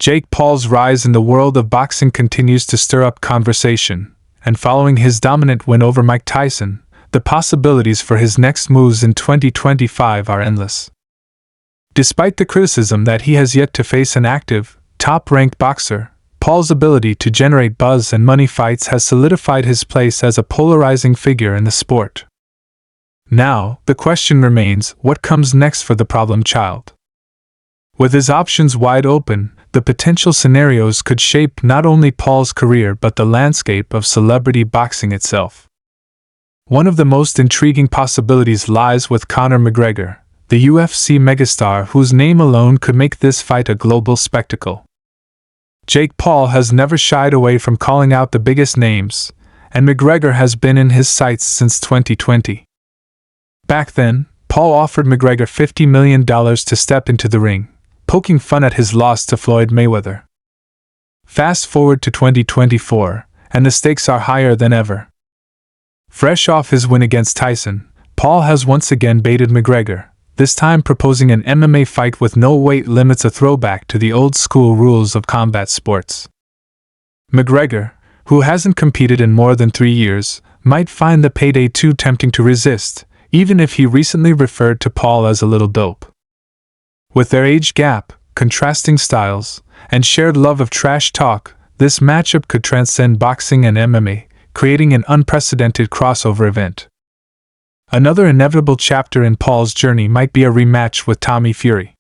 Jake Paul's rise in the world of boxing continues to stir up conversation, and following his dominant win over Mike Tyson, the possibilities for his next moves in 2025 are endless. Despite the criticism that he has yet to face an active, top-ranked boxer, Paul's ability to generate buzz and money fights has solidified his place as a polarizing figure in the sport. Now, the question remains, what comes next for the problem child? With his options wide open, the potential scenarios could shape not only Paul's career but the landscape of celebrity boxing itself. One of the most intriguing possibilities lies with Conor McGregor, the UFC megastar whose name alone could make this fight a global spectacle. Jake Paul has never shied away from calling out the biggest names, and McGregor has been in his sights since 2020. Back then, Paul offered McGregor $50 million to step into the ring, poking fun at his loss to Floyd Mayweather. Fast forward to 2024, and the stakes are higher than ever. Fresh off his win against Tyson, Paul has once again baited McGregor, this time proposing an MMA fight with no weight limits, a throwback to the old-school rules of combat sports. McGregor, who hasn't competed in more than 3 years, might find the payday too tempting to resist, even if he recently referred to Paul as a little dope. With their age gap, contrasting styles, and shared love of trash talk, this matchup could transcend boxing and MMA, creating an unprecedented crossover event. Another inevitable chapter in Paul's journey might be a rematch with Tommy Fury.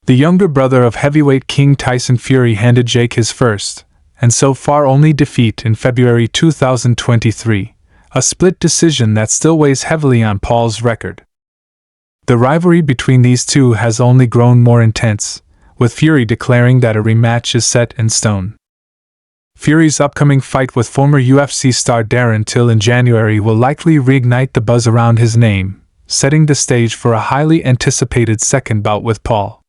The younger brother of heavyweight king Tyson Fury handed Jake his first, and so far only defeat in February 2023, a split decision that still weighs heavily on Paul's record. The rivalry between these two has only grown more intense, with Fury declaring that a rematch is set in stone. Fury's upcoming fight with former UFC star Darren Till in January will likely reignite the buzz around his name, setting the stage for a highly anticipated second bout with Paul.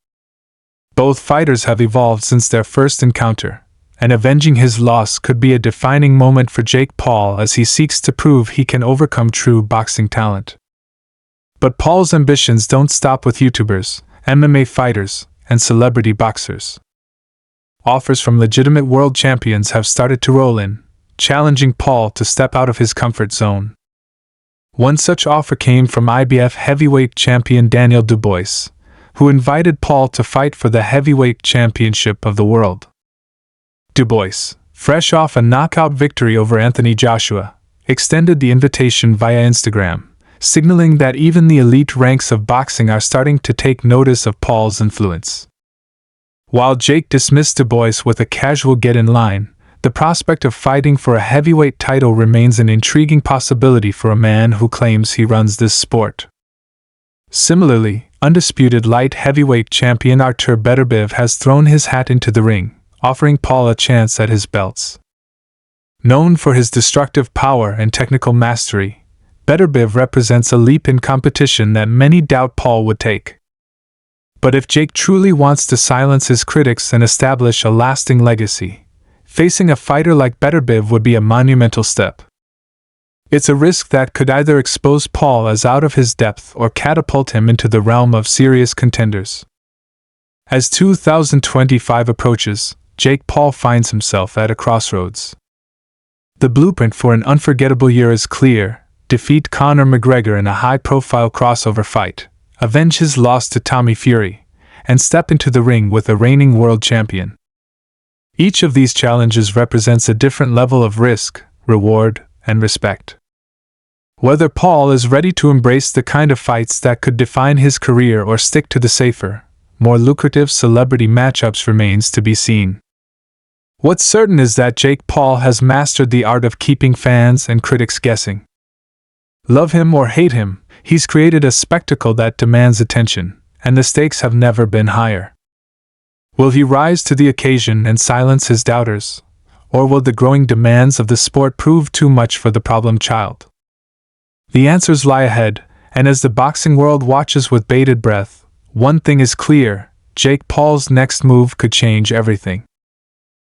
Both fighters have evolved since their first encounter, and avenging his loss could be a defining moment for Jake Paul as he seeks to prove he can overcome true boxing talent. But Paul's ambitions don't stop with YouTubers, MMA fighters, and celebrity boxers. Offers from legitimate world champions have started to roll in, challenging Paul to step out of his comfort zone. One such offer came from IBF heavyweight champion Daniel Dubois, who invited Paul to fight for the heavyweight championship of the world. Dubois, fresh off a knockout victory over Anthony Joshua, extended the invitation via Instagram, signaling that even the elite ranks of boxing are starting to take notice of Paul's influence. While Jake dismissed Dubois with a casual get in line, the prospect of fighting for a heavyweight title remains an intriguing possibility for a man who claims he runs this sport. Similarly, undisputed light heavyweight champion Artur Beterbiev has thrown his hat into the ring, offering Paul a chance at his belts. Known for his destructive power and technical mastery, Beterbiev represents a leap in competition that many doubt Paul would take. But if Jake truly wants to silence his critics and establish a lasting legacy, facing a fighter like Beterbiev would be a monumental step. It's a risk that could either expose Paul as out of his depth or catapult him into the realm of serious contenders. As 2025 approaches, Jake Paul finds himself at a crossroads. The blueprint for an unforgettable year is clear: defeat Conor McGregor in a high-profile crossover fight, avenge his loss to Tommy Fury, and step into the ring with a reigning world champion. Each of these challenges represents a different level of risk, reward, and respect. Whether Paul is ready to embrace the kind of fights that could define his career or stick to the safer, more lucrative celebrity matchups remains to be seen. What's certain is that Jake Paul has mastered the art of keeping fans and critics guessing. Love him or hate him, he's created a spectacle that demands attention, and the stakes have never been higher. Will he rise to the occasion and silence his doubters, or will the growing demands of the sport prove too much for the problem child? The answers lie ahead, and as the boxing world watches with bated breath, one thing is clear: Jake Paul's next move could change everything.